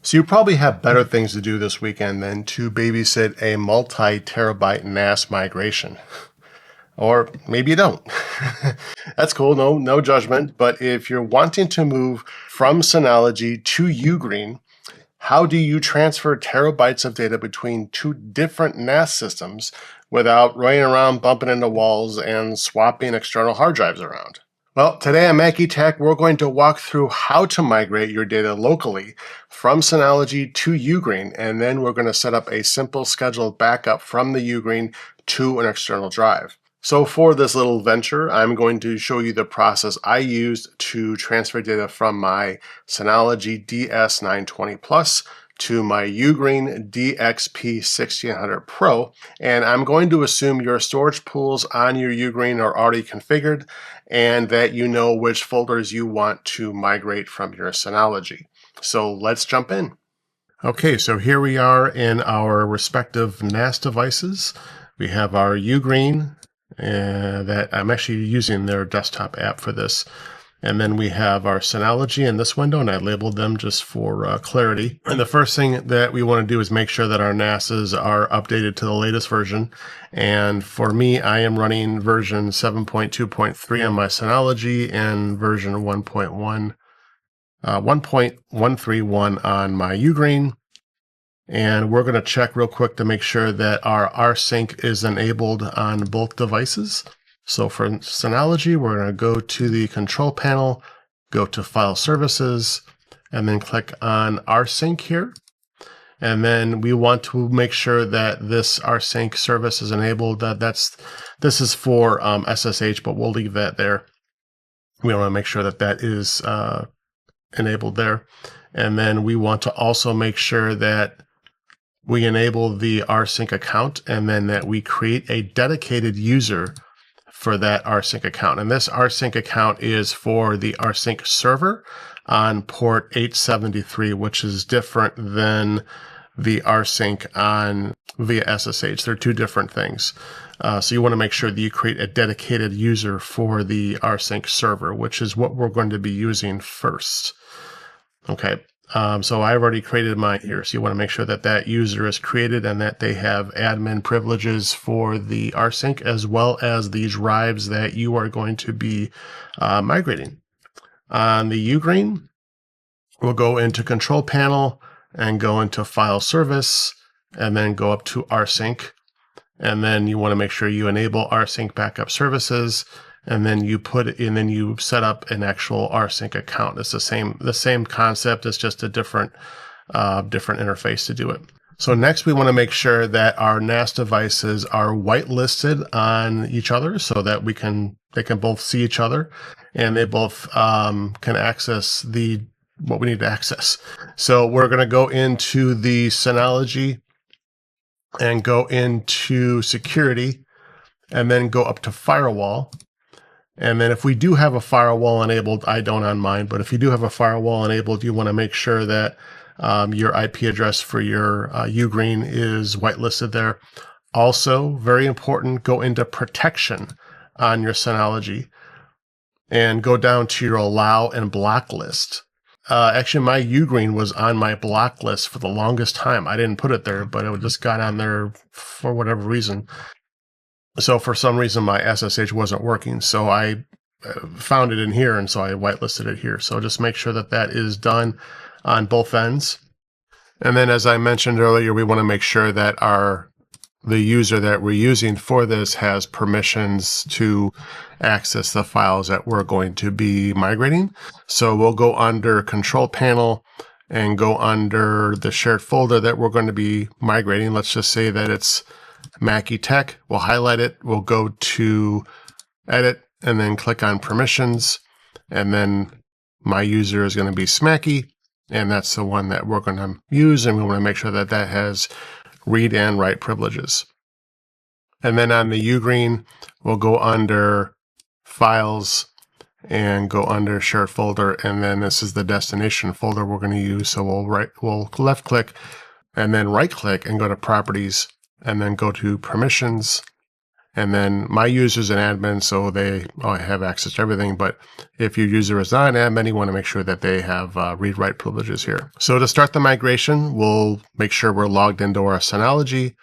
So you probably have better things to do this weekend than to babysit a multi-terabyte NAS migration. Or maybe you don't. That's cool, no judgment. But if you're wanting to move from Synology to UGREEN, how do you transfer terabytes of data between two different NAS systems without running around bumping into walls and swapping external hard drives around? Well, today on MackeyTech, we're going to walk through how to migrate your data locally from Synology to UGREEN, and then we're going to set up a simple scheduled backup from the UGREEN to an external drive. So for this little venture, I'm going to show you the process I used to transfer data from my Synology DS920 Plus to my UGREEN DXP1600 Pro, and I'm going to assume your storage pools on your UGREEN are already configured and that you know which folders you want to migrate from your Synology. So let's jump in. Okay, so here we are in our respective NAS devices. We have our UGREEN, that I'm actually using their desktop app for this. And then we have our Synology in this window, and I labeled them just for clarity. And the first thing that we want to do is make sure that our NASs are updated to the latest version. And for me, I am running version 7.2.3 on my Synology and version 1.131 on my UGREEN. And we're going to check real quick to make sure that our Rsync is enabled on both devices. So for Synology, we're going to go to the control panel, go to File Services, and then click on Rsync here. And then we want to make sure that this Rsync service is enabled. This is for SSH, but we'll leave that there. We want to make sure that that is enabled there. And then we want to also make sure that we enable the Rsync account, and then that we create a dedicated user for that Rsync account. And this Rsync account is for the Rsync server on port 873, which is different than the Rsync on via SSH. They're two different things. So you want to make sure that you create a dedicated user for the Rsync server, which is what we're going to be using first. Okay. So I've already created mine here. So you want to make sure that that user is created and that they have admin privileges for the Rsync, as well as the drives that you are going to be migrating. On the UGREEN, we'll go into Control Panel and go into File Service, and then go up to Rsync. And then you want to make sure you enable Rsync Backup Services. And then you you set up an actual Rsync account. It's the same concept. It's just a different interface to do it. So next, we want to make sure that our NAS devices are whitelisted on each other, so that they can both see each other, and they both can access what we need to access. So we're going to go into the Synology and go into Security, and then go up to Firewall. And then if we do have a firewall enabled, I don't on mine, but if you do have a firewall enabled, you want to make sure that your IP address for your UGREEN is whitelisted there. Also, very important, go into Protection on your Synology and go down to your Allow and Block list. Actually, my UGREEN was on my block list for the longest time. I didn't put it there, but it just got on there for whatever reason. So for some reason, my SSH wasn't working. So I found it in here, and so I whitelisted it here. So just make sure that that is done on both ends. And then, as I mentioned earlier, we want to make sure that the user that we're using for this has permissions to access the files that we're going to be migrating. So we'll go under Control Panel and go under the shared folder that we're going to be migrating. Let's just say that it's MackeyTech. We'll highlight it. We'll go to Edit and then click on Permissions. And then my user is going to be Smacky, and that's the one that we're going to use. And we want to make sure that that has read and write privileges. And then on the UGREEN, we'll go under Files and go under Shared Folder. And then this is the destination folder we're going to use. So we'll left click and then right click and go to Properties, and then go to Permissions, And then my user's an admin, so they have access to everything. But if your user is not an admin, you want to make sure that they have read-write privileges here. So to start the migration, we'll make sure we're logged into our Synology,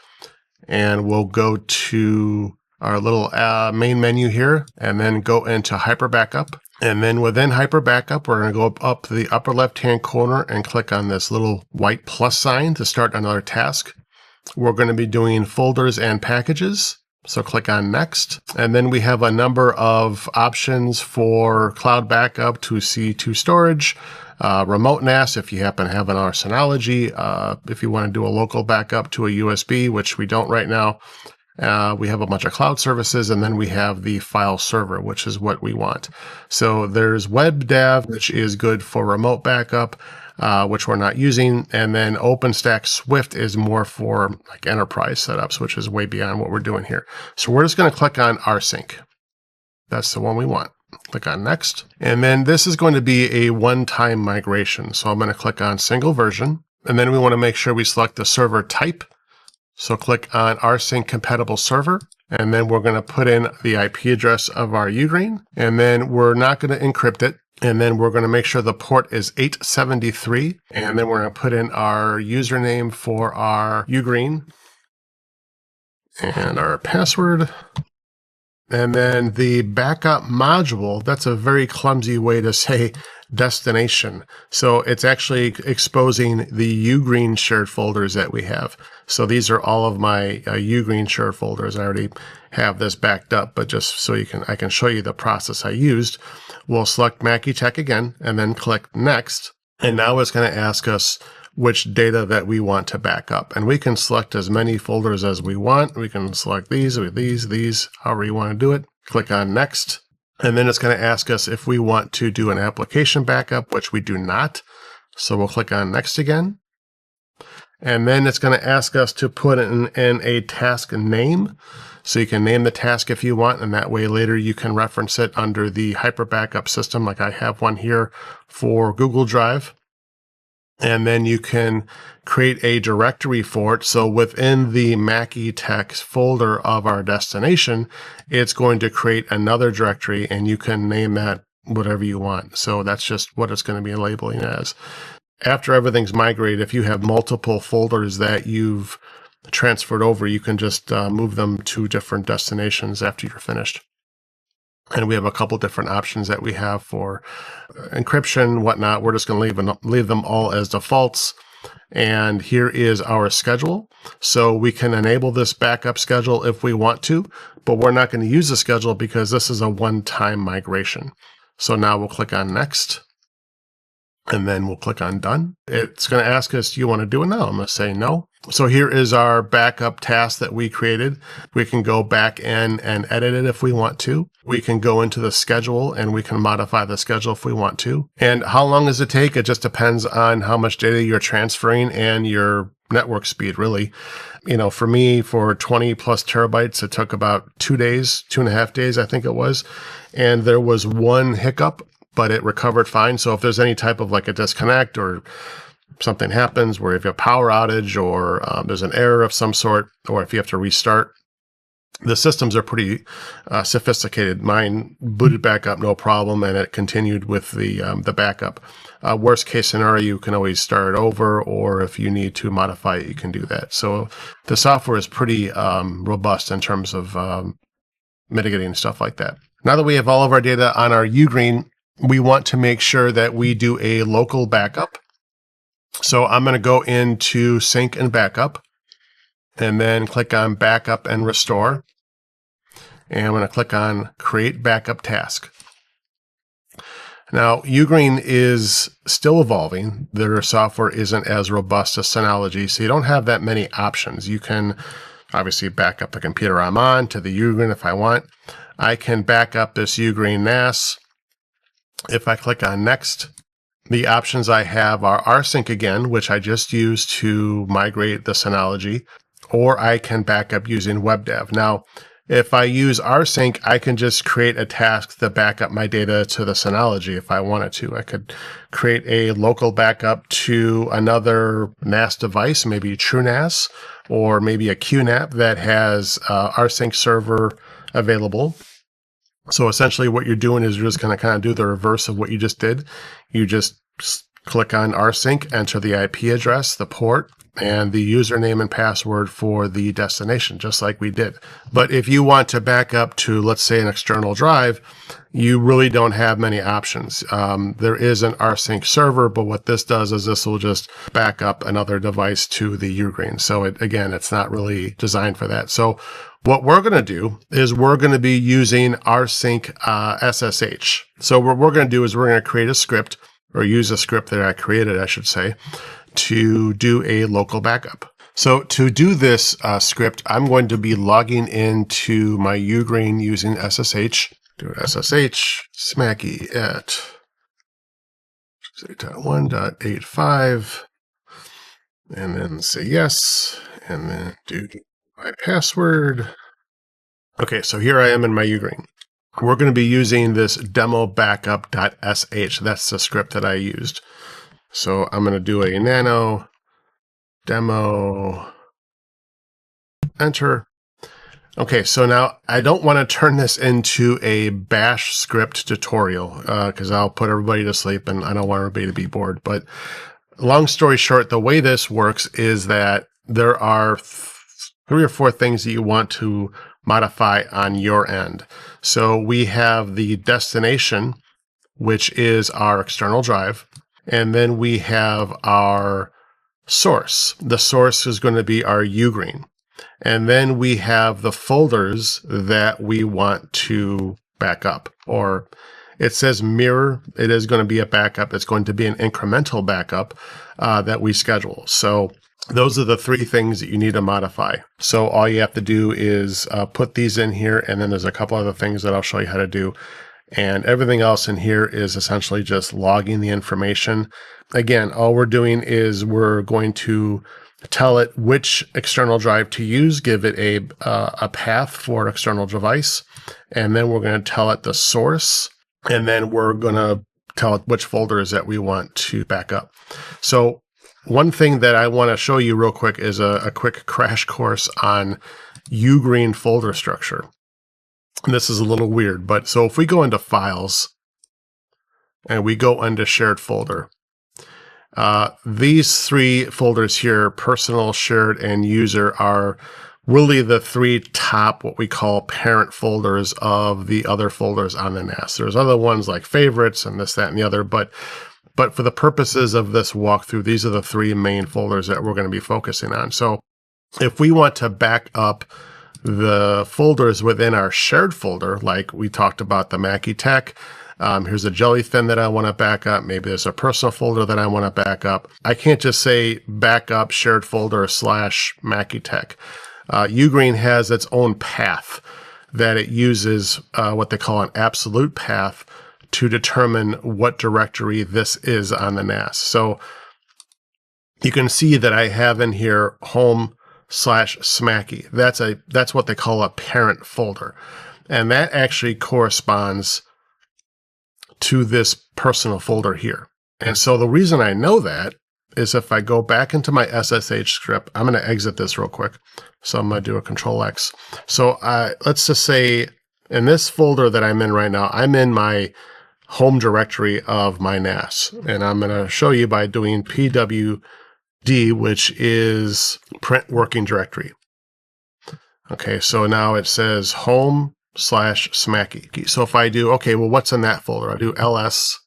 and we'll go to our little main menu here, and then go into Hyperbackup. And then within Hyperbackup, we're going to go up to the upper left-hand corner and click on this little white plus sign to start another task. We're going to be doing folders and packages. So click on Next. And then we have a number of options for cloud backup to C2 storage, remote NAS if you happen to have an Synology, if you want to do a local backup to a USB, which we don't right now. We have a bunch of cloud services, and then we have the file server, which is what we want. So there's WebDAV, which is good for remote backup, which we're not using. And then OpenStack Swift is more for like enterprise setups, which is way beyond what we're doing here. So we're just going to click on Rsync. That's the one we want. Click on Next. And then this is going to be a one-time migration. So I'm going to click on Single Version. And then we want to make sure we select the server type. So click on Rsync compatible server, and then we're going to put in the IP address of our UGREEN, and then we're not going to encrypt it. And then we're going to make sure the port is 873, and then we're going to put in our username for our UGREEN and our password. And then the backup module, that's a very clumsy way to say destination. So it's actually exposing the UGREEN shared folders that we have. So these are all of my UGREEN shared folders. I already have this backed up, but just so I can show you the process I used. We'll select MackeyTech again and then click Next. And now it's going to ask us which data that we want to back up. And we can select as many folders as we want. We can select these, however you want to do it. Click on Next. And then it's going to ask us if we want to do an application backup, which we do not. So we'll click on Next again. And then it's going to ask us to put in a task name. So you can name the task if you want, and that way later you can reference it under the Hyperbackup system, like I have one here for Google Drive. And then you can create a directory for it. So within the MackeyTech folder of our destination, it's going to create another directory, and you can name that whatever you want. So that's just what it's going to be labeling as. After everything's migrated, if you have multiple folders that you've transferred over, you can just move them to different destinations after you're finished. And we have a couple different options that we have for encryption, whatnot. We're just going to leave them all as defaults. And here is our schedule. So we can enable this backup schedule if we want to, but we're not going to use the schedule because this is a one-time migration. So now we'll click on Next. And then we'll click on Done. It's going to ask us, do you want to do it now? I'm going to say no. So here is our backup task that we created. We can go back in and edit it if we want to. We can go into the schedule and we can modify the schedule if we want to. And how long does it take? It just depends on how much data you're transferring and your network speed, really. You know, for me, for 20 plus terabytes, it took about 2 days, 2.5 days, I think it was. And there was one hiccup, but it recovered fine. So if there's any type of like a disconnect or something happens where if you have a power outage or there's an error of some sort, or if you have to restart, the systems are pretty sophisticated. Mine booted back up no problem, and it continued with the backup. Worst case scenario, you can always start over, or if you need to modify it, you can do that. So the software is pretty robust in terms of mitigating stuff like that. Now that we have all of our data on our UGREEN, we want to make sure that we do a local backup. So I'm going to go into Sync and Backup, and then click on Backup and Restore. And I'm going to click on Create Backup Task. Now, UGREEN is still evolving. Their software isn't as robust as Synology, so you don't have that many options. You can obviously back up the computer I'm on to the UGREEN if I want. I can back up this UGREEN NAS. If I click on Next, the options I have are Rsync again, which I just used to migrate the Synology, or I can back up using WebDAV. Now, If I use Rsync, I can just create a task to back up my data to the Synology if I wanted to. I could create a local backup to another NAS device, maybe TrueNAS, or maybe a QNAP that has Rsync server available. So essentially what you're doing is you're just going to kind of do the reverse of what you just did. You just click on Rsync, enter the IP address, the port, and the username and password for the destination, just like we did. But if you want to back up to, let's say, an external drive, you really don't have many options. There is an Rsync server, but what this does is this will just back up another device to the UGREEN. So again, it's not really designed for that. So what we're going to do is we're going to be using Rsync SSH. So what we're going to do is we're going to create a script, or use a script that I created, I should say, to do a local backup. So to do this script, I'm going to be logging into my UGREEN using SSH. Do SSH Mackey at 8.1.85, and then say yes, and then do my password. Okay, so here I am in my UGREEN. We're going to be using this demo backup.sh. That's the script that I used. So I'm going to do a nano demo, enter. Okay, so now I don't want to turn this into a bash script tutorial because I'll put everybody to sleep and I don't want everybody to be bored. But long story short, the way this works is that there are 3 or 4 things that you want to modify on your end. So we have the destination, which is our external drive. And then we have our source. The source is going to be our UGREEN. And then we have the folders that we want to back up. Or it says mirror. It is going to be a backup. It's going to be an incremental backup that we schedule. So those are the 3 things that you need to modify. So all you have to do is put these in here, and then there's a couple other things that I'll show you how to do. And everything else in here is essentially just logging the information. Again, all we're doing is we're going to tell it which external drive to use, give it a path for an external device, and then we're going to tell it the source, and then we're going to tell it which folders that we want to back up. So one thing that I want to show you real quick is a quick crash course on UGREEN folder structure. And this is a little weird, but so if we go into Files and we go into Shared Folder, these 3 folders here, Personal, Shared, and User, are really the 3 top, what we call parent folders of the other folders on the NAS. There's other ones like Favorites and this, that, and the other, but for the purposes of this walkthrough, these are the 3 main folders that we're going to be focusing on. So if we want to back up the folders within our shared folder, like we talked about the MackeyTech, here's a jellyfin that I want to back up. Maybe there's a personal folder that I want to back up. I can't just say backup shared folder / MackeyTech. UGREEN has its own path that it uses, what they call an absolute path, to determine what directory this is on the NAS. So you can see that I have in here home /Smacky. That's what they call a parent folder. And that actually corresponds to this personal folder here. And so the reason I know that is if I go back into my SSH script, I'm going to exit this real quick. So I'm going to do a Control X. So let's just say in this folder that I'm in right now, I'm in my home directory of my NAS. And I'm going to show you by doing pwd, which is print working directory. Okay, so now it says home /Smacky. So if I do, okay, well, what's in that folder? I do ls.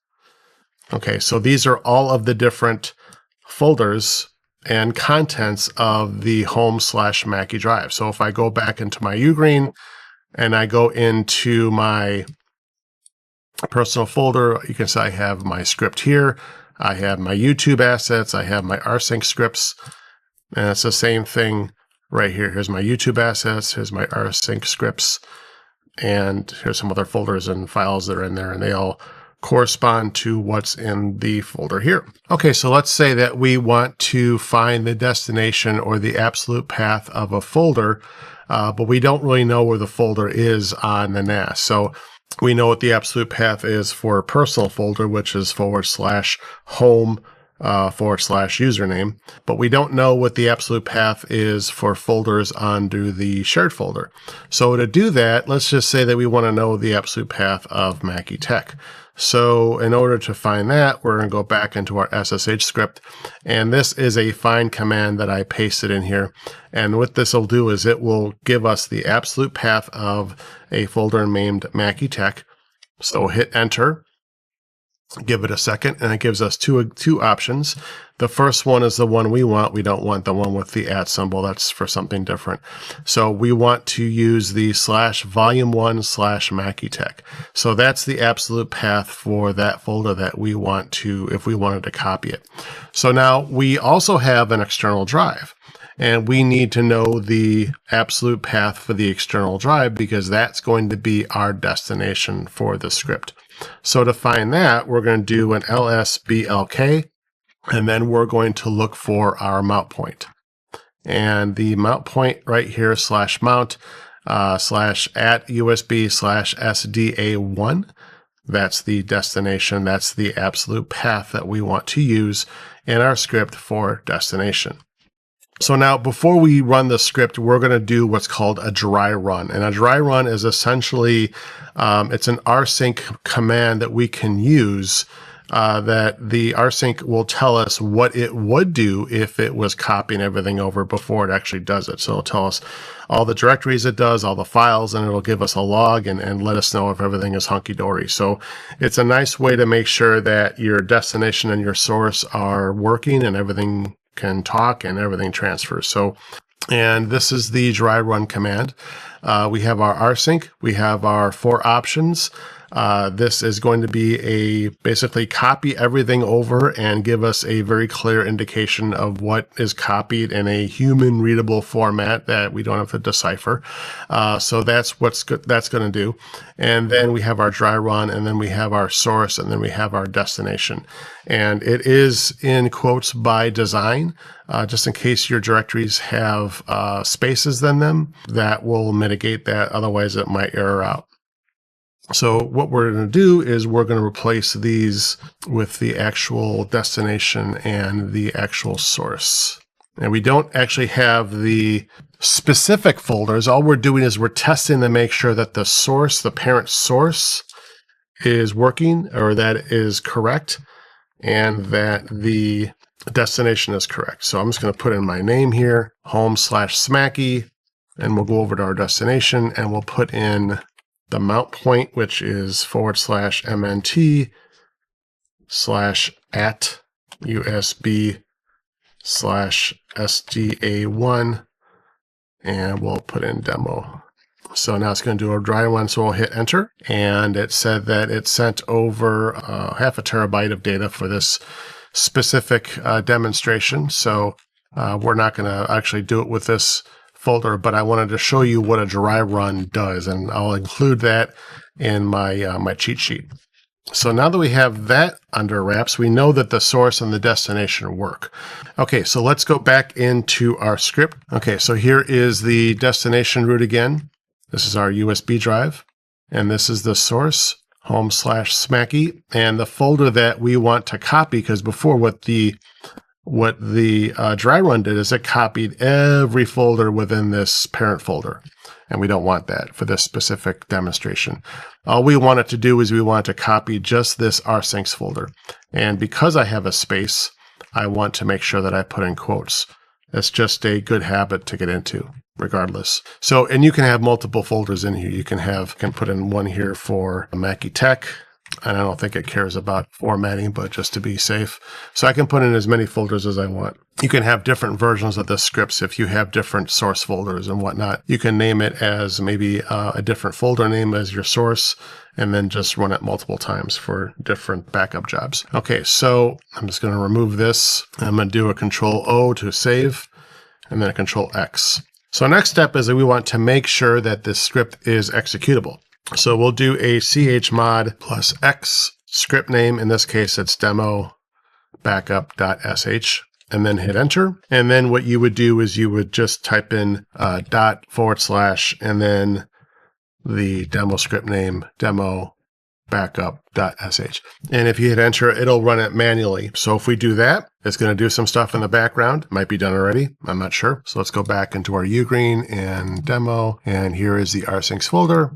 Okay, so these are all of the different folders and contents of the home /Mackey drive. So if I go back into my UGREEN and I go into my personal folder, you can see I have my script here. I have my YouTube assets. I have my Rsync scripts. And it's the same thing right here. Here's my YouTube assets. Here's my Rsync scripts. And here's some other folders and files that are in there, and they all correspond to what's in the folder here. Okay, so let's say that we want to find the destination or the absolute path of a folder, but we don't really know where the folder is on the NAS. So we know what the absolute path is for a personal folder, which is /home /username, but we don't know what the absolute path is for folders onto the shared folder. So to do that, let's just say that we want to know the absolute path of MackeyTech. So in order to find that, we're going to go back into our SSH script, and this is a find command that I pasted in here. And what this will do is it will give us the absolute path of a folder named MackeyTech. So hit enter. Give it a second, and it gives us two options. The first one is the one we want. We don't want the one with the @ symbol. That's for something different. So we want to use the /volume1 /MackeyTech. So that's the absolute path for that folder that we want to, if we wanted to copy it. So now we also have an external drive, and we need to know the absolute path for the external drive because that's going to be our destination for the script. So to find that, we're going to do an ls-blk, and then we're going to look for our mount point. And the mount point right here, /mount /@usb/sda1, that's the destination. That's the absolute path that we want to use in our script for destination. So now, before we run the script, we're going to do what's called a dry run. And a dry run is essentially, it's an rsync command that we can use that the rsync will tell us what it would do if it was copying everything over before it actually does it. So it'll tell us all the directories it does, all the files, and it'll give us a log and let us know if everything is hunky-dory. So it's a nice way to make sure that your destination and your source are working and everything can talk and everything transfers. So, and this is the dry run command. We have our rsync. We have our 4 options. This is going to be basically copy everything over and give us a very clear indication of what is copied in a human readable format that we don't have to decipher. So that's what that's going to do. And then we have our dry run, and then we have our source, and then we have our destination. And it is in quotes by design, just in case your directories have spaces in them. That will mitigate that. Otherwise, it might error out. So what we're going to do is we're going to replace these with the actual destination and the actual source. And we don't actually have the specific folders. All we're doing is we're testing to make sure that the source, the parent source, is working, or that is correct, and that the destination is correct. So I'm just going to put in my name here, home/smacky, and we'll go over to our destination, and we'll put in the mount point, which is /MNT/@usb/sda1, and we'll put in demo. So now it's going to do a dry run, so we'll hit enter, and it said that it sent over 0.5 terabyte of data for this specific demonstration. So we're not going to actually do it with this folder, but I wanted to show you what a dry run does, and I'll include that in my my cheat sheet. So now that we have that under wraps, we know that the source and the destination work. Okay, so let's go back into our script. Okay, so here is the destination root again. This is our USB drive, and this is the source, home/smacky, and the folder that we want to copy, because before what the dry run did is it copied every folder within this parent folder, and we don't want that for this specific demonstration. All we want it to do is we want to copy just this rsyncs folder, and because I have a space, I want to make sure that I put in quotes. It's just a good habit to get into, regardless. So, and you can have multiple folders in here. You can put in one here for MackeyTech, and I don't think it cares about formatting, but just to be safe. So I can put in as many folders as I want. You can have different versions of the scripts if you have different source folders and whatnot. You can name it as maybe a different folder name as your source, and then just run it multiple times for different backup jobs. Okay, so I'm just going to remove this. I'm going to do a Control-O to save, and then a Control-X. So next step is that we want to make sure that this script is executable. So we'll do a chmod +X script name. In this case, it's demo backup.sh, and then hit enter. And then what you would do is you would just type in // and then the demo script name, demo backup.sh. And if you hit enter, it'll run it manually. So if we do that, it's going to do some stuff in the background. It might be done already. I'm not sure. So let's go back into our UGREEN and demo. And here is the Rsync folder.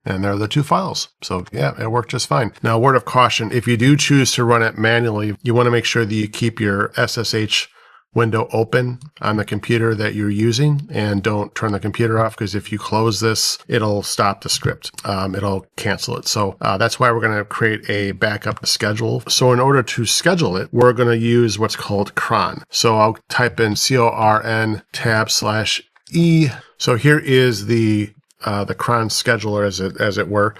And there are the two files. So yeah, it worked just fine. Now, word of caution, if you do choose to run it manually, you want to make sure that you keep your SSH window open on the computer that you're using and don't turn the computer off, because if you close this, it'll stop the script. It'll cancel it. So that's why we're going to create a backup schedule. So in order to schedule it, we're going to use what's called Cron. So I'll type in CORN tab/E. So here is the Cron scheduler, as it were.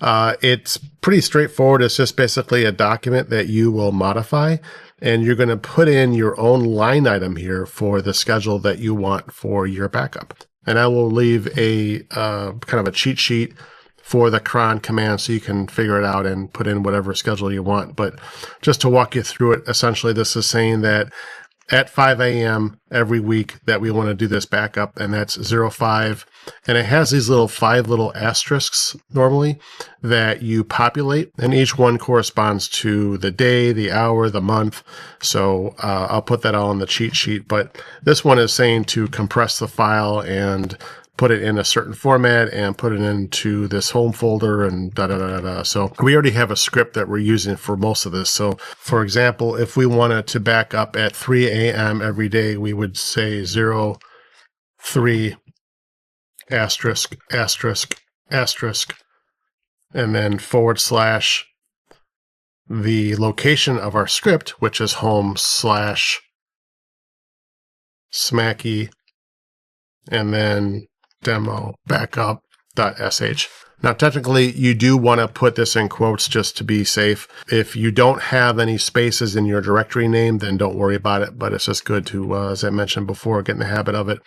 It's pretty straightforward. It's just basically a document that you will modify, and you're going to put in your own line item here for the schedule that you want for your backup. And I will leave a kind of a cheat sheet for the cron command so you can figure it out and put in whatever schedule you want. But just to walk you through it, essentially this is saying that at 5 a.m. every week that we want to do this backup, and that's 05. And it has these five little asterisks normally that you populate, and each one corresponds to the day, the hour, the month. So I'll put that all in the cheat sheet, but this one is saying to compress the file and put it in a certain format and put it into this home folder and da-da-da-da-da. So we already have a script that we're using for most of this. So for example, if we wanted to back up at 3 a.m. every day, we would say 03 asterisk, asterisk, asterisk, and then / the location of our script, which is home /Mackey, and then demo backup.sh. Now, technically, you do want to put this in quotes just to be safe. If you don't have any spaces in your directory name, then don't worry about it. But it's just good to, as I mentioned before, get in the habit of it.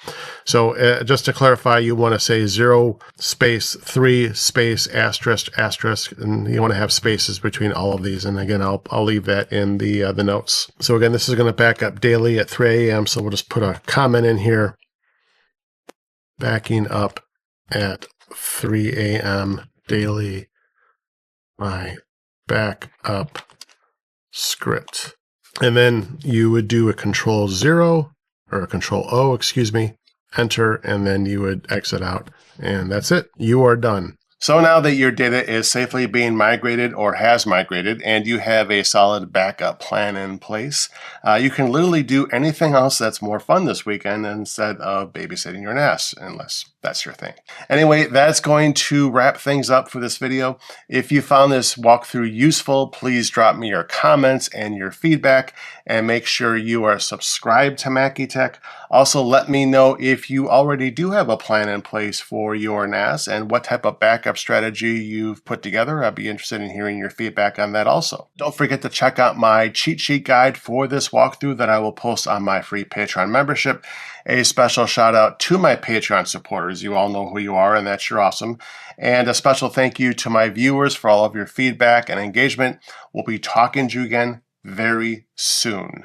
So just to clarify, you want to say 0 space 3 space asterisk asterisk, and you want to have spaces between all of these. And again, I'll leave that in the notes. So again, this is going to back up daily at 3 a.m. So we'll just put a comment in here. Backing up at 3 a.m. daily, my backup script. And then you would do a Control-0 or a Control-O, excuse me, enter, and then you would exit out. And that's it. You are done. So now that your data is safely being migrated or has migrated, and you have a solid backup plan in place, you can literally do anything else that's more fun this weekend instead of babysitting your NAS, unless that's your thing. Anyway, that's going to wrap things up for this video. If you found this walkthrough useful, please drop me your comments and your feedback, and make sure you are subscribed to MackeyTech. Also, let me know if you already do have a plan in place for your NAS and what type of backup strategy you've put together. I'd be interested in hearing your feedback on that also. Don't forget to check out my cheat sheet guide for this walkthrough that I will post on my free Patreon membership. A special shout out to my Patreon supporters. You all know who you are, and that's you're awesome. And a special thank you to my viewers for all of your feedback and engagement. We'll be talking to you again very soon.